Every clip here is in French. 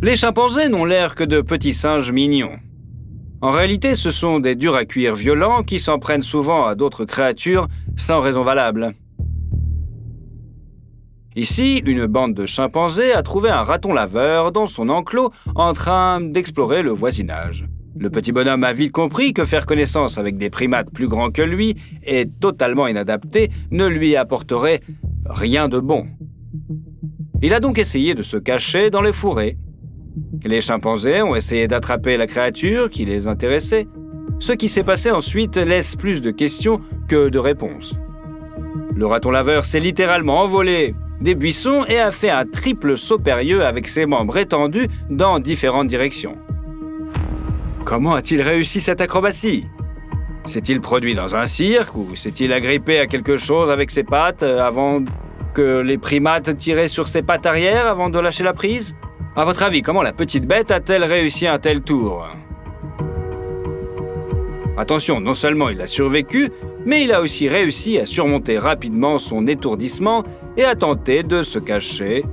Les chimpanzés n'ont l'air que de petits singes mignons. En réalité, ce sont des durs à cuire violents qui s'en prennent souvent à d'autres créatures sans raison valable. Ici, une bande de chimpanzés a trouvé un raton laveur dans son enclos en train d'explorer le voisinage. Le petit bonhomme a vite compris que faire connaissance avec des primates plus grands que lui et totalement inadaptés ne lui apporterait rien de bon. Il a donc essayé de se cacher dans les fourrés. Les chimpanzés ont essayé d'attraper la créature qui les intéressait. Ce qui s'est passé ensuite laisse plus de questions que de réponses. Le raton laveur s'est littéralement envolé des buissons et a fait un triple saut périlleux avec ses membres étendus dans différentes directions. Comment a-t-il réussi cette acrobatie? S'est-il produit dans un cirque ou s'est-il agrippé à quelque chose avec ses pattes avant que les primates tiraient sur ses pattes arrière avant de lâcher la prise? À votre avis, comment la petite bête a-t-elle réussi un tel tour? Attention, non seulement il a survécu, mais il a aussi réussi à surmonter rapidement son étourdissement et à tenter de se cacher.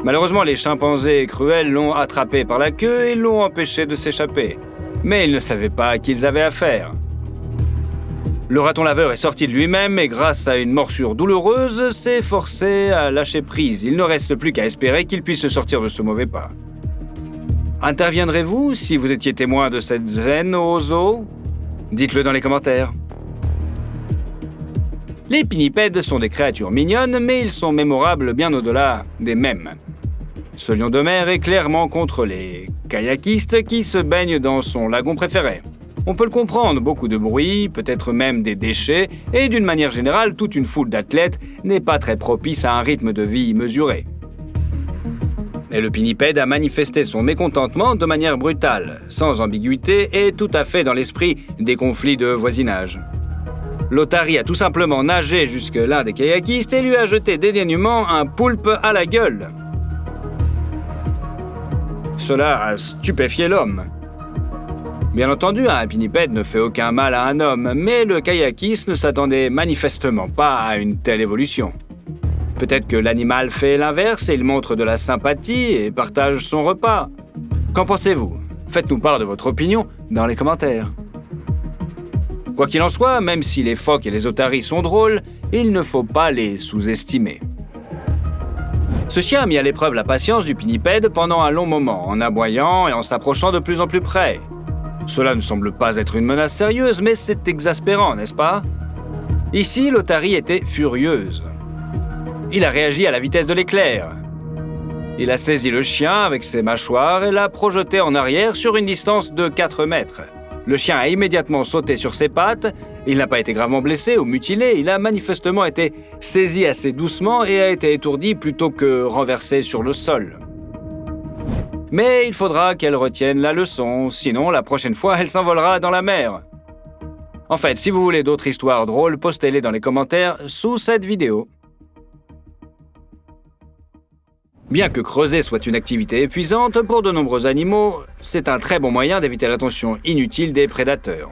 Malheureusement, les chimpanzés cruels l'ont attrapé par la queue et l'ont empêché de s'échapper. Mais ils ne savaient à qui ils avaient affaire. Le raton laveur est sorti de lui-même et grâce à une morsure douloureuse, s'est forcé à lâcher prise. Il ne reste plus qu'à espérer qu'il puisse sortir de ce mauvais pas. Interviendrez-vous si vous étiez témoin de cette scène au zoo? Dites-le dans les commentaires. Les pinnipèdes sont des créatures mignonnes, mais ils sont mémorables bien au-delà des mèmes. Ce lion de mer est clairement contre les kayakistes qui se baignent dans son lagon préféré. On peut le comprendre, beaucoup de bruit, peut-être même des déchets, et d'une manière générale, toute une foule d'athlètes n'est pas très propice à un rythme de vie mesuré. Et le pinnipède a manifesté son mécontentement de manière brutale, sans ambiguïté et tout à fait dans l'esprit des conflits de voisinage. L'otarie a tout simplement nagé jusque l'un des kayakistes et lui a jeté dédaigneusement un poulpe à la gueule. Cela a stupéfié l'homme. Bien entendu, un pinnipède ne fait aucun mal à un homme, mais le kayakiste ne s'attendait manifestement pas à une telle évolution. Peut-être que l'animal fait l'inverse et il montre de la sympathie et partage son repas. Qu'en pensez-vous? Faites-nous part de votre opinion dans les commentaires. Quoi qu'il en soit, même si les phoques et les otaries sont drôles, il ne faut pas les sous-estimer. Ce chien a mis à l'épreuve la patience du pinnipède pendant un long moment, en aboyant et en s'approchant de plus en plus près. Cela ne semble pas être une menace sérieuse, mais c'est exaspérant, n'est-ce pas? Ici, l'otarie était furieuse. Il a réagi à la vitesse de l'éclair. Il a saisi le chien avec ses mâchoires et l'a projeté en arrière sur une distance de 4 mètres. Le chien a immédiatement sauté sur ses pattes. Il n'a pas été gravement blessé ou mutilé. Il a manifestement été saisi assez doucement et a été étourdi plutôt que renversé sur le sol. Mais il faudra qu'elle retienne la leçon, sinon la prochaine fois, elle s'envolera dans la mer. En fait, si vous voulez d'autres histoires drôles, postez-les dans les commentaires sous cette vidéo. Bien que creuser soit une activité épuisante, pour de nombreux animaux, c'est un très bon moyen d'éviter l'attention inutile des prédateurs.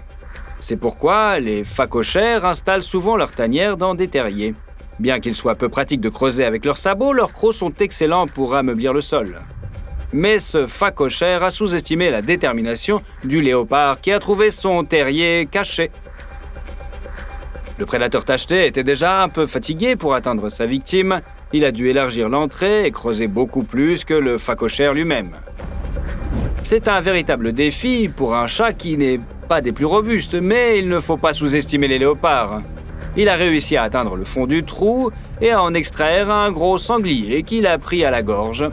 C'est pourquoi les phacochères installent souvent leurs tanières dans des terriers. Bien qu'il soit peu pratique de creuser avec leurs sabots, leurs crocs sont excellents pour ameublir le sol. Mais ce phacochère a sous-estimé la détermination du léopard qui a trouvé son terrier caché. Le prédateur tacheté était déjà un peu fatigué pour atteindre sa victime. Il a dû élargir l'entrée et creuser beaucoup plus que le phacochère lui-même. C'est un véritable défi pour un chat qui n'est pas des plus robustes, mais il ne faut pas sous-estimer les léopards. Il a réussi à atteindre le fond du trou et à en extraire un gros sanglier qu'il a pris à la gorge.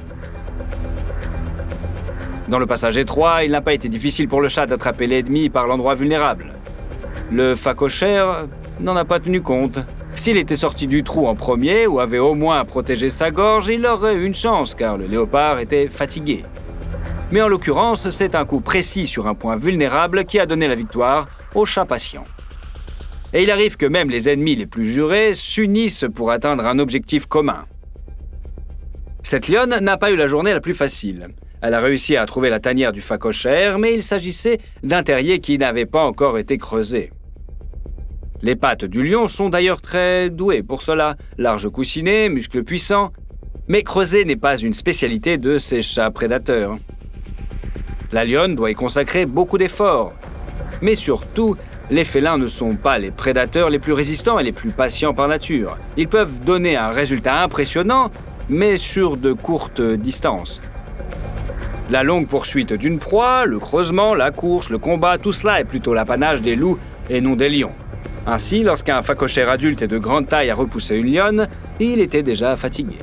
Dans le passage étroit, il n'a pas été difficile pour le chat d'attraper l'ennemi par l'endroit vulnérable. Le phacochère n'en a pas tenu compte. S'il était sorti du trou en premier ou avait au moins protégé sa gorge, il aurait eu une chance car le léopard était fatigué. Mais en l'occurrence, c'est un coup précis sur un point vulnérable qui a donné la victoire au chat patient. Et il arrive que même les ennemis les plus jurés s'unissent pour atteindre un objectif commun. Cette lionne n'a pas eu la journée la plus facile. Elle a réussi à trouver la tanière du phacochère, mais il s'agissait d'un terrier qui n'avait pas encore été creusé. Les pattes du lion sont d'ailleurs très douées pour cela. Larges coussinets, muscles puissants. Mais creuser n'est pas une spécialité de ces chats prédateurs. La lionne doit y consacrer beaucoup d'efforts. Mais surtout, les félins ne sont pas les prédateurs les plus résistants et les plus patients par nature. Ils peuvent donner un résultat impressionnant, mais sur de courtes distances. La longue poursuite d'une proie, le creusement, la course, le combat, tout cela est plutôt l'apanage des loups et non des lions. Ainsi, lorsqu'un phacochère adulte et de grande taille a repoussé une lionne, il était déjà fatigué.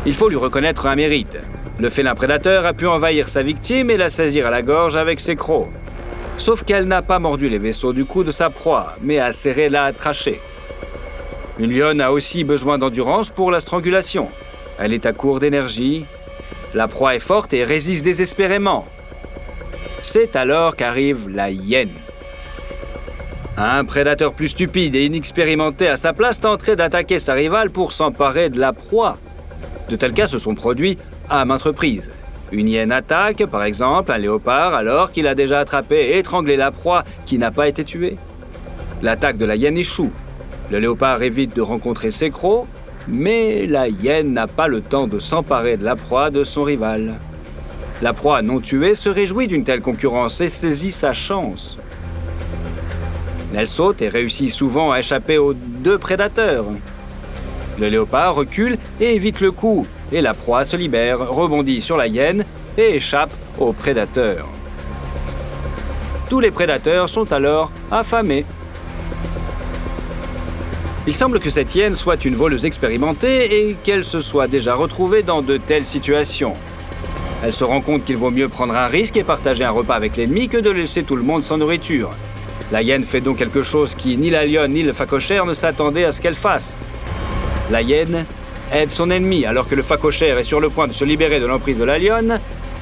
Il faut lui reconnaître un mérite. Le félin prédateur a pu envahir sa victime et la saisir à la gorge avec ses crocs. Sauf qu'elle n'a pas mordu les vaisseaux du cou de sa proie, mais a serré la trachée. Une lionne a aussi besoin d'endurance pour la strangulation. Elle est à court d'énergie. La proie est forte et résiste désespérément. C'est alors qu'arrive la hyène. Un prédateur plus stupide et inexpérimenté à sa place tenterait d'attaquer sa rivale pour s'emparer de la proie. De tels cas se sont produits à maintes reprises. Une hyène attaque, par exemple, un léopard alors qu'il a déjà attrapé et étranglé la proie qui n'a pas été tuée. L'attaque de la hyène échoue. Le léopard évite de rencontrer ses crocs, mais la hyène n'a pas le temps de s'emparer de la proie de son rival. La proie non tuée se réjouit d'une telle concurrence et saisit sa chance. Elle saute et réussit souvent à échapper aux deux prédateurs. Le léopard recule et évite le coup, et la proie se libère, rebondit sur la hyène et échappe aux prédateurs. Tous les prédateurs sont alors affamés. Il semble que cette hyène soit une voleuse expérimentée et qu'elle se soit déjà retrouvée dans de telles situations. Elle se rend compte qu'il vaut mieux prendre un risque et partager un repas avec l'ennemi que de laisser tout le monde sans nourriture. La hyène fait donc quelque chose qui ni la lionne ni le phacochère ne s'attendaient à ce qu'elle fasse. La hyène aide son ennemi alors que le phacochère est sur le point de se libérer de l'emprise de la lionne.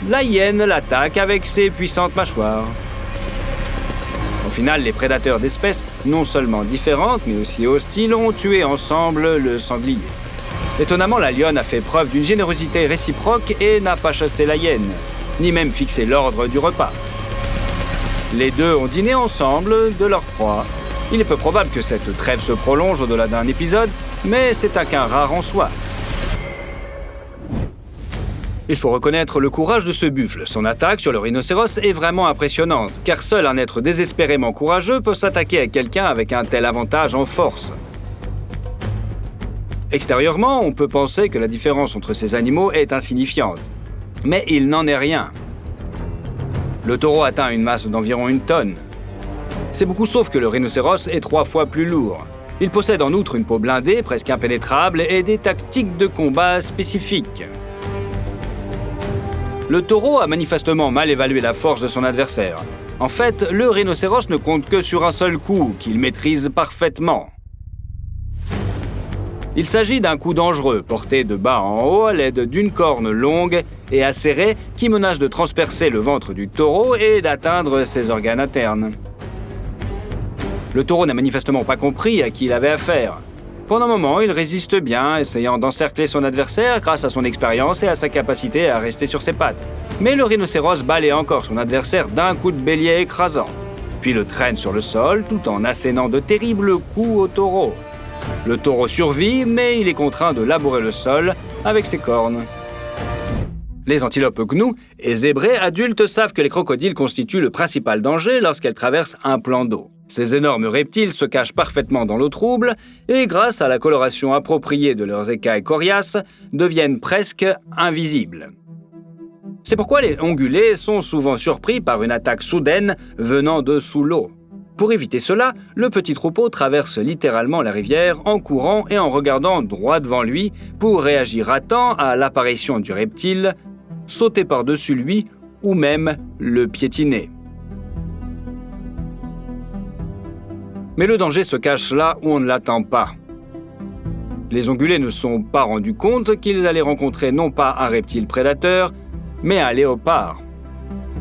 La hyène l'attaque avec ses puissantes mâchoires. Au final, les prédateurs d'espèces non seulement différentes, mais aussi hostiles, ont tué ensemble le sanglier. Étonnamment, la lionne a fait preuve d'une générosité réciproque et n'a pas chassé la hyène, ni même fixé l'ordre du repas. Les deux ont dîné ensemble de leur proie. Il est peu probable que cette trêve se prolonge au-delà d'un épisode, mais c'est un cas rare en soi. Il faut reconnaître le courage de ce buffle. Son attaque sur le rhinocéros est vraiment impressionnante, car seul un être désespérément courageux peut s'attaquer à quelqu'un avec un tel avantage en force. Extérieurement, on peut penser que la différence entre ces animaux est insignifiante. Mais il n'en est rien. Le taureau atteint une masse d'environ 1 tonne. C'est beaucoup sauf que le rhinocéros est 3 fois plus lourd. Il possède en outre une peau blindée, presque impénétrable, et des tactiques de combat spécifiques. Le taureau a manifestement mal évalué la force de son adversaire. En fait, le rhinocéros ne compte que sur un seul coup, qu'il maîtrise parfaitement. Il s'agit d'un coup dangereux, porté de bas en haut à l'aide d'une corne longue et acérée qui menace de transpercer le ventre du taureau et d'atteindre ses organes internes. Le taureau n'a manifestement pas compris à qui il avait affaire. Pendant un moment, il résiste bien, essayant d'encercler son adversaire grâce à son expérience et à sa capacité à rester sur ses pattes. Mais le rhinocéros balaie encore son adversaire d'un coup de bélier écrasant, puis le traîne sur le sol tout en assénant de terribles coups au taureau. Le taureau survit, mais il est contraint de labourer le sol avec ses cornes. Les antilopes gnous et zébrés adultes savent que les crocodiles constituent le principal danger lorsqu'elles traversent un plan d'eau. Ces énormes reptiles se cachent parfaitement dans l'eau trouble et, grâce à la coloration appropriée de leurs écailles coriaces, deviennent presque invisibles. C'est pourquoi les ongulés sont souvent surpris par une attaque soudaine venant de sous l'eau. Pour éviter cela, le petit troupeau traverse littéralement la rivière en courant et en regardant droit devant lui pour réagir à temps à l'apparition du reptile, sauter par-dessus lui ou même le piétiner. Mais le danger se cache là où on ne l'attend pas. Les ongulés ne se sont pas rendus compte qu'ils allaient rencontrer non pas un reptile prédateur, mais un léopard.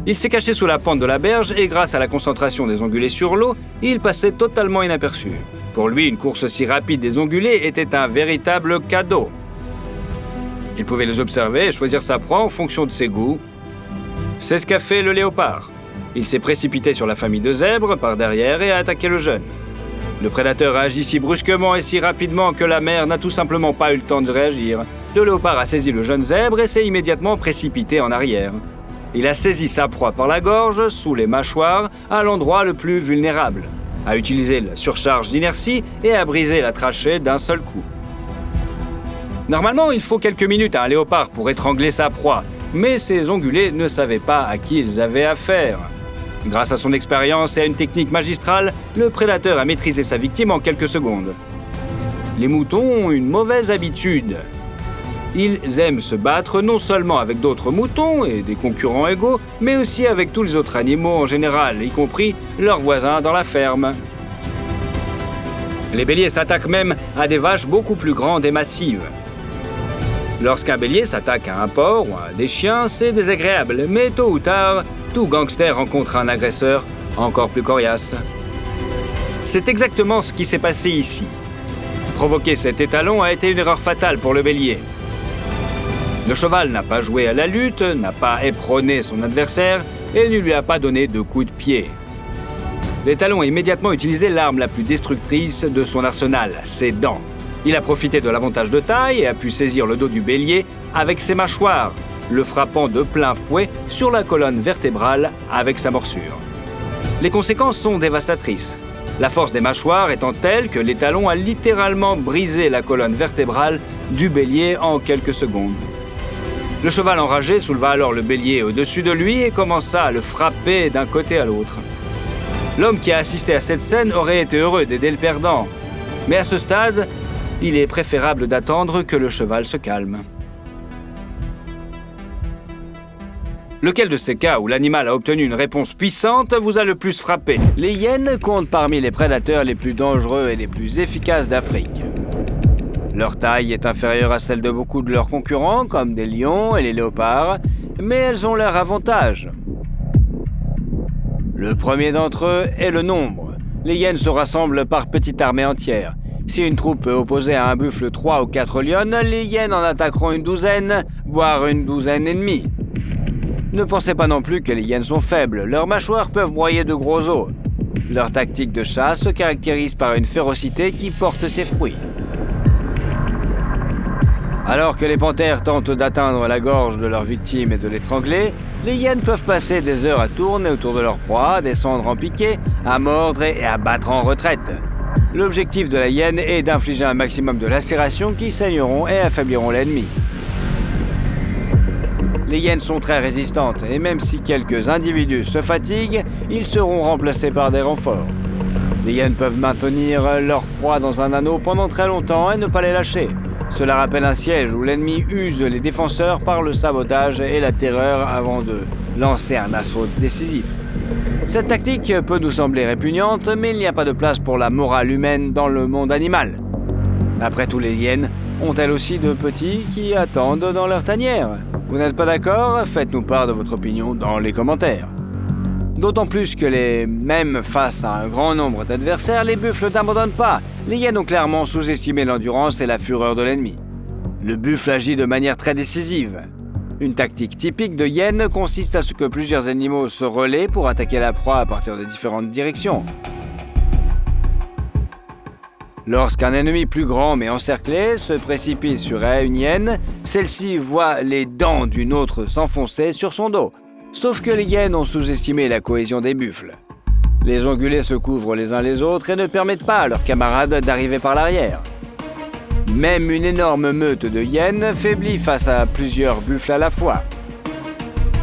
Il s'est caché sous la pente de la berge et grâce à la concentration des ongulés sur l'eau, il passait totalement inaperçu. Pour lui, une course aussi rapide des ongulés était un véritable cadeau. Il pouvait les observer et choisir sa proie en fonction de ses goûts. C'est ce qu'a fait le léopard. Il s'est précipité sur la famille de zèbres par derrière et a attaqué le jeune. Le prédateur a agi si brusquement et si rapidement que la mère n'a tout simplement pas eu le temps de réagir. le léopard a saisi le jeune zèbre et s'est immédiatement précipité en arrière. Il a saisi sa proie par la gorge, sous les mâchoires, à l'endroit le plus vulnérable, a utilisé la surcharge d'inertie et a brisé la trachée d'un seul coup. Normalement, il faut quelques minutes à un léopard pour étrangler sa proie, mais ces ongulés ne savaient pas à qui ils avaient affaire. Grâce à son expérience et à une technique magistrale, le prédateur a maîtrisé sa victime en quelques secondes. Les moutons ont une mauvaise habitude. Ils aiment se battre non seulement avec d'autres moutons et des concurrents égaux, mais aussi avec tous les autres animaux en général, y compris leurs voisins dans la ferme. Les béliers s'attaquent même à des vaches beaucoup plus grandes et massives. Lorsqu'un bélier s'attaque à un porc ou à des chiens, c'est désagréable, mais tôt ou tard, tout gangster rencontre un agresseur encore plus coriace. C'est exactement ce qui s'est passé ici. Provoquer cet étalon a été une erreur fatale pour le bélier. Le cheval n'a pas joué à la lutte, n'a pas éperonné son adversaire et ne lui a pas donné de coups de pied. L'étalon a immédiatement utilisé l'arme la plus destructrice de son arsenal, ses dents. Il a profité de l'avantage de taille et a pu saisir le dos du bélier avec ses mâchoires, le frappant de plein fouet sur la colonne vertébrale avec sa morsure. Les conséquences sont dévastatrices. La force des mâchoires étant telle que l'étalon a littéralement brisé la colonne vertébrale du bélier en quelques secondes. Le cheval enragé souleva alors le bélier au-dessus de lui et commença à le frapper d'un côté à l'autre. L'homme qui a assisté à cette scène aurait été heureux d'aider le perdant. Mais à ce stade, il est préférable d'attendre que le cheval se calme. Lequel de ces cas où l'animal a obtenu une réponse puissante vous a le plus frappé? Les hyènes comptent parmi les prédateurs les plus dangereux et les plus efficaces d'Afrique. Leur taille est inférieure à celle de beaucoup de leurs concurrents, comme des lions et les léopards, mais elles ont leur avantage. Le premier d'entre eux est le nombre. Les hyènes se rassemblent par petites armées entières. Si une troupe est opposée à un buffle 3 ou 4 lionnes, les hyènes en attaqueront une douzaine, voire une douzaine et demie. Ne pensez pas non plus que les hyènes sont faibles, leurs mâchoires peuvent broyer de gros os. Leur tactique de chasse se caractérise par une férocité qui porte ses fruits. Alors que les panthères tentent d'atteindre la gorge de leur victime et de l'étrangler, les hyènes peuvent passer des heures à tourner autour de leur proie, à descendre en piqué, à mordre et à battre en retraite. L'objectif de la hyène est d'infliger un maximum de lacérations qui saigneront et affaibliront l'ennemi. Les hyènes sont très résistantes et même si quelques individus se fatiguent, ils seront remplacés par des renforts. Les hyènes peuvent maintenir leur proie dans un anneau pendant très longtemps et ne pas les lâcher. Cela rappelle un siège où l'ennemi use les défenseurs par le sabotage et la terreur avant de lancer un assaut décisif. Cette tactique peut nous sembler répugnante, mais il n'y a pas de place pour la morale humaine dans le monde animal. Après tout, les hyènes ont elles aussi de petits qui attendent dans leur tanière. Vous n'êtes pas d'accord? Faites-nous part de votre opinion dans les commentaires. D'autant plus que même face à un grand nombre d'adversaires, les buffles n'abandonnent pas. Les hyènes ont clairement sous-estimé l'endurance et la fureur de l'ennemi. Le buffle agit de manière très décisive. Une tactique typique de hyène consiste à ce que plusieurs animaux se relaient pour attaquer la proie à partir de différentes directions. Lorsqu'un ennemi plus grand mais encerclé se précipite sur une hyène, celle-ci voit les dents d'une autre s'enfoncer sur son dos. Sauf que les hyènes ont sous-estimé la cohésion des buffles. Les ongulés se couvrent les uns les autres et ne permettent pas à leurs camarades d'arriver par l'arrière. Même une énorme meute de hyènes faiblit face à plusieurs buffles à la fois.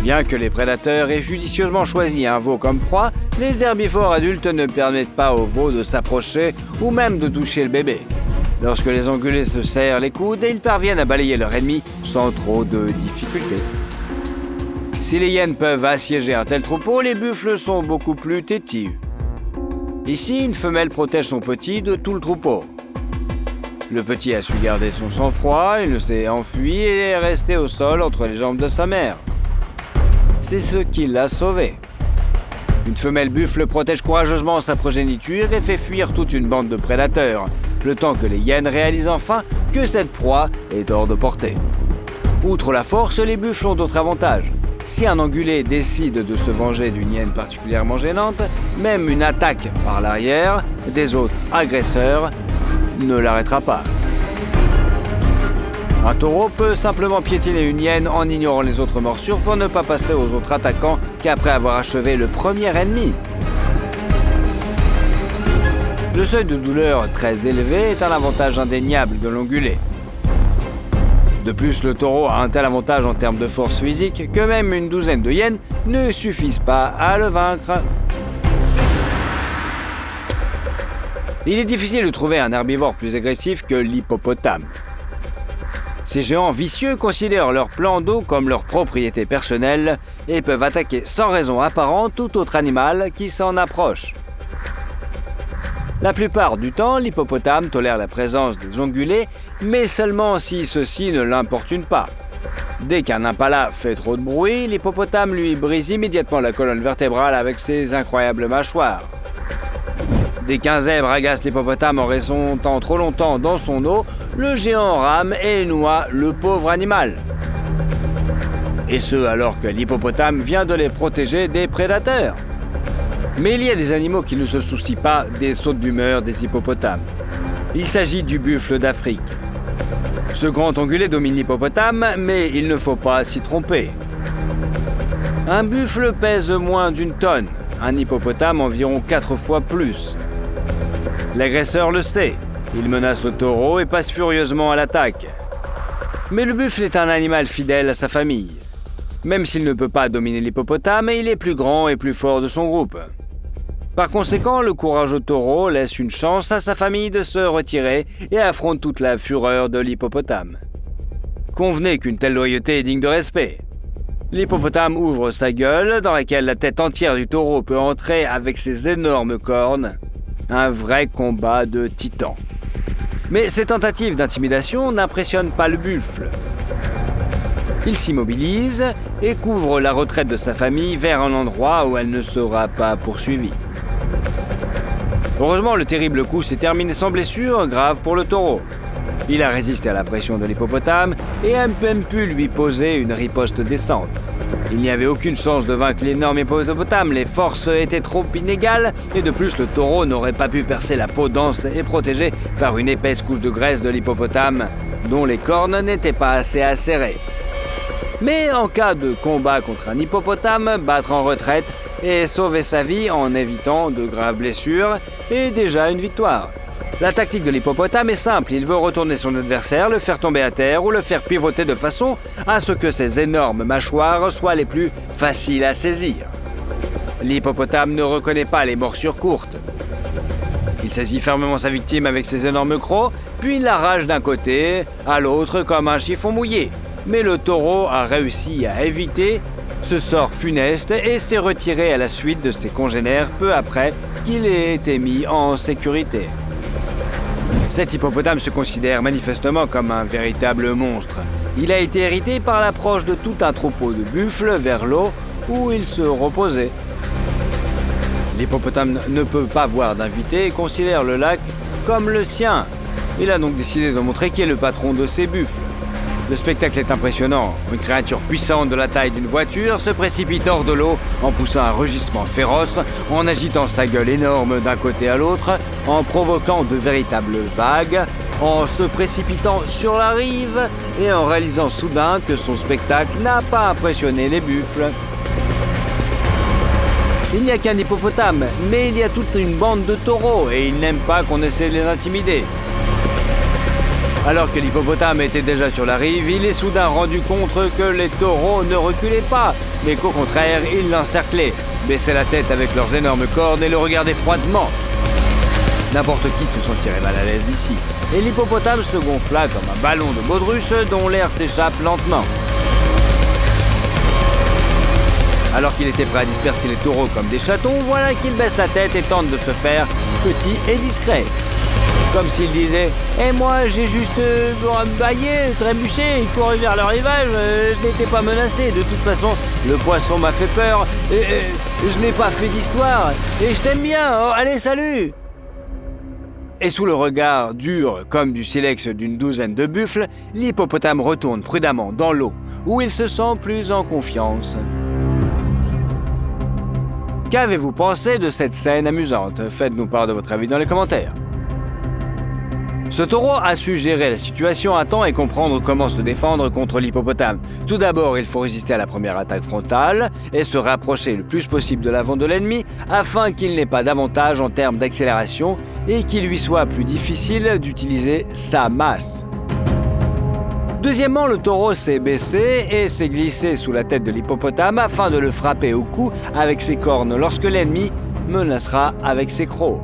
Bien que les prédateurs aient judicieusement choisi un veau comme proie, les herbivores adultes ne permettent pas aux veaux de s'approcher ou même de toucher le bébé. Lorsque les ongulés se serrent les coudes, ils parviennent à balayer leur ennemi sans trop de difficultés. Si les hyènes peuvent assiéger un tel troupeau, les buffles sont beaucoup plus têtus. Ici, une femelle protège son petit de tout le troupeau. Le petit a su garder son sang-froid, il ne s'est enfui et est resté au sol entre les jambes de sa mère. C'est ce qui l'a sauvé. Une femelle buffle protège courageusement sa progéniture et fait fuir toute une bande de prédateurs, le temps que les hyènes réalisent enfin que cette proie est hors de portée. Outre la force, les buffles ont d'autres avantages. Si un ongulé décide de se venger d'une hyène particulièrement gênante, même une attaque par l'arrière des autres agresseurs ne l'arrêtera pas. Un taureau peut simplement piétiner une hyène en ignorant les autres morsures pour ne pas passer aux autres attaquants qu'après avoir achevé le premier ennemi. Le seuil de douleur très élevé est un avantage indéniable de l'ongulé. De plus, le taureau a un tel avantage en termes de force physique que même une douzaine de hyènes ne suffisent pas à le vaincre. Il est difficile de trouver un herbivore plus agressif que l'hippopotame. Ces géants vicieux considèrent leur plan d'eau comme leur propriété personnelle et peuvent attaquer sans raison apparente tout autre animal qui s'en approche. La plupart du temps, l'hippopotame tolère la présence des ongulés, mais seulement si ceux-ci ne l'importunent pas. Dès qu'un impala fait trop de bruit, l'hippopotame lui brise immédiatement la colonne vertébrale avec ses incroyables mâchoires. Dès qu'un zèbre agace l'hippopotame en restant trop longtemps dans son eau, le géant rame et noie le pauvre animal. Et ce, alors que l'hippopotame vient de les protéger des prédateurs. Mais il y a des animaux qui ne se soucient pas des sautes d'humeur des hippopotames. Il s'agit du buffle d'Afrique. Ce grand ongulé domine l'hippopotame, mais il ne faut pas s'y tromper. Un buffle pèse moins d'1 tonne, un hippopotame environ 4 fois plus. L'agresseur le sait, il menace le taureau et passe furieusement à l'attaque. Mais le buffle est un animal fidèle à sa famille. Même s'il ne peut pas dominer l'hippopotame, il est plus grand et plus fort de son groupe. Par conséquent, le courageux taureau laisse une chance à sa famille de se retirer et affronte toute la fureur de l'hippopotame. Convenez qu'une telle loyauté est digne de respect. L'hippopotame ouvre sa gueule, dans laquelle la tête entière du taureau peut entrer avec ses énormes cornes. Un vrai combat de titans. Mais ces tentatives d'intimidation n'impressionnent pas le buffle. Il s'immobilise et couvre la retraite de sa famille vers un endroit où elle ne sera pas poursuivie. Heureusement, le terrible coup s'est terminé sans blessure grave pour le taureau. Il a résisté à la pression de l'hippopotame et a même pu lui poser une riposte décente. Il n'y avait aucune chance de vaincre l'énorme hippopotame, les forces étaient trop inégales et de plus le taureau n'aurait pas pu percer la peau dense et protégée par une épaisse couche de graisse de l'hippopotame dont les cornes n'étaient pas assez acérées. Mais en cas de combat contre un hippopotame, battre en retraite et sauver sa vie en évitant de graves blessures est déjà une victoire. La tactique de l'hippopotame est simple, il veut retourner son adversaire, le faire tomber à terre ou le faire pivoter de façon à ce que ses énormes mâchoires soient les plus faciles à saisir. L'hippopotame ne reconnaît pas les morsures courtes. Il saisit fermement sa victime avec ses énormes crocs, puis l'arrache d'un côté à l'autre comme un chiffon mouillé. Mais le taureau a réussi à éviter ce sort funeste et s'est retiré à la suite de ses congénères peu après qu'il ait été mis en sécurité. Cet hippopotame se considère manifestement comme un véritable monstre. Il a été hérité par l'approche de tout un troupeau de buffles vers l'eau où il se reposait. L'hippopotame ne peut pas voir d'invité et considère le lac comme le sien. Il a donc décidé de montrer qui est le patron de ces buffles. Le spectacle est impressionnant. Une créature puissante de la taille d'une voiture se précipite hors de l'eau en poussant un rugissement féroce, en agitant sa gueule énorme d'un côté à l'autre, en provoquant de véritables vagues, en se précipitant sur la rive et en réalisant soudain que son spectacle n'a pas impressionné les buffles. Il n'y a qu'un hippopotame, mais il y a toute une bande de taureaux et ils n'aiment pas qu'on essaie de les intimider. Alors que l'hippopotame était déjà sur la rive, il est soudain rendu compte que les taureaux ne reculaient pas, mais qu'au contraire, ils l'encerclaient, baissaient la tête avec leurs énormes cornes et le regardaient froidement. N'importe qui se sentirait mal à l'aise ici, et l'hippopotame se gonfla comme un ballon de baudruche dont l'air s'échappe lentement. Alors qu'il était prêt à disperser les taureaux comme des chatons, voilà qu'il baisse la tête et tente de se faire petit et discret. Comme s'il disait « Et moi, j'ai juste baillé, trébuché, et couru vers le rivage, je n'étais pas menacé. De toute façon, le poisson m'a fait peur, et je n'ai pas fait d'histoire, et je t'aime bien, oh, allez, salut !» Et sous le regard dur comme du silex d'une douzaine de buffles, l'hippopotame retourne prudemment dans l'eau, où il se sent plus en confiance. Qu'avez-vous pensé de cette scène amusante? Faites-nous part de votre avis dans les commentaires. Ce taureau a su gérer la situation à temps et comprendre comment se défendre contre l'hippopotame. Tout d'abord, il faut résister à la première attaque frontale et se rapprocher le plus possible de l'avant de l'ennemi afin qu'il n'ait pas d'avantage en termes d'accélération et qu'il lui soit plus difficile d'utiliser sa masse. Deuxièmement, le taureau s'est baissé et s'est glissé sous la tête de l'hippopotame afin de le frapper au cou avec ses cornes lorsque l'ennemi menacera avec ses crocs.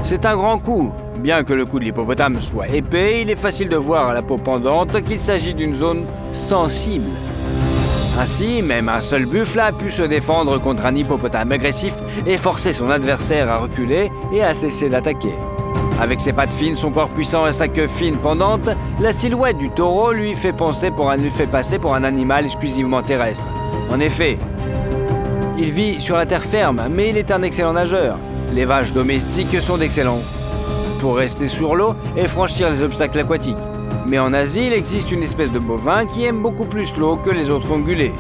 C'est un grand coup. Bien que le cou de l'hippopotame soit épais, il est facile de voir à la peau pendante qu'il s'agit d'une zone sensible. Ainsi, même un seul buffle a pu se défendre contre un hippopotame agressif et forcer son adversaire à reculer et à cesser d'attaquer. Avec ses pattes fines, son corps puissant et sa queue fine pendante, la silhouette du taureau lui fait passer pour un animal exclusivement terrestre. En effet, il vit sur la terre ferme, mais il est un excellent nageur. Les vaches domestiques sont d'excellents pour rester sur l'eau et franchir les obstacles aquatiques. Mais en Asie, il existe une espèce de bovin qui aime beaucoup plus l'eau que les autres ongulés.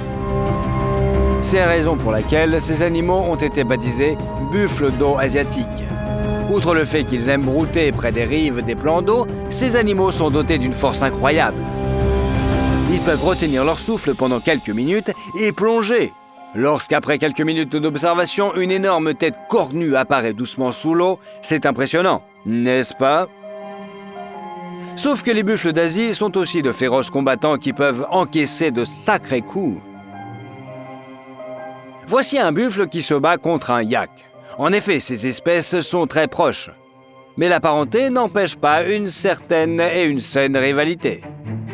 C'est la raison pour laquelle ces animaux ont été baptisés buffles d'eau asiatiques. Outre le fait qu'ils aiment brouter près des rives des plans d'eau, ces animaux sont dotés d'une force incroyable. Ils peuvent retenir leur souffle pendant quelques minutes et plonger. Lorsqu'après quelques minutes d'observation, une énorme tête cornue apparaît doucement sous l'eau, c'est impressionnant, n'est-ce pas? Sauf que les buffles d'Asie sont aussi de féroces combattants qui peuvent encaisser de sacrés coups. Voici un buffle qui se bat contre un yak. En effet, ces espèces sont très proches. Mais la parenté n'empêche pas une certaine et une saine rivalité.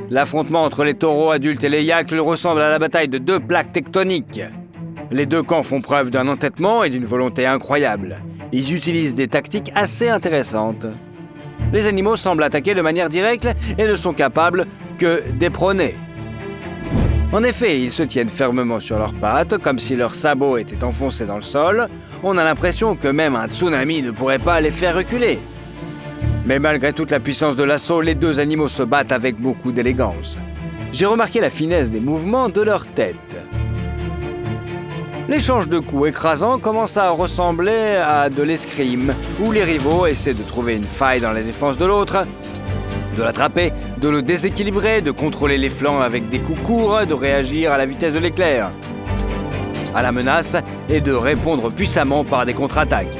L'affrontement entre les taureaux adultes et les yaks ressemble à la bataille de deux plaques tectoniques. Les deux camps font preuve d'un entêtement et d'une volonté incroyable. Ils utilisent des tactiques assez intéressantes. Les animaux semblent attaquer de manière directe et ne sont capables que d'éperonner. En effet, ils se tiennent fermement sur leurs pattes, comme si leurs sabots étaient enfoncés dans le sol. On a l'impression que même un tsunami ne pourrait pas les faire reculer. Mais malgré toute la puissance de l'assaut, les deux animaux se battent avec beaucoup d'élégance. J'ai remarqué la finesse des mouvements de leur tête. L'échange de coups écrasants commence à ressembler à de l'escrime, où les rivaux essaient de trouver une faille dans la défense de l'autre, de l'attraper, de le déséquilibrer, de contrôler les flancs avec des coups courts, de réagir à la vitesse de l'éclair, à la menace et de répondre puissamment par des contre-attaques.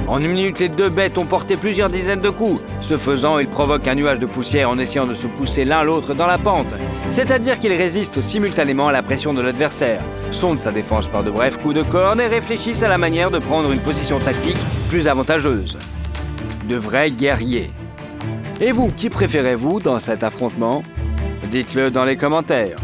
En une minute, les deux bêtes ont porté plusieurs dizaines de coups. Ce faisant, ils provoquent un nuage de poussière en essayant de se pousser l'un l'autre dans la pente. C'est-à-dire qu'ils résistent simultanément à la pression de l'adversaire, sondent sa défense par de brefs coups de corne et réfléchissent à la manière de prendre une position tactique plus avantageuse. De vrais guerriers. Et vous, qui préférez-vous dans cet affrontement? Dites-le dans les commentaires.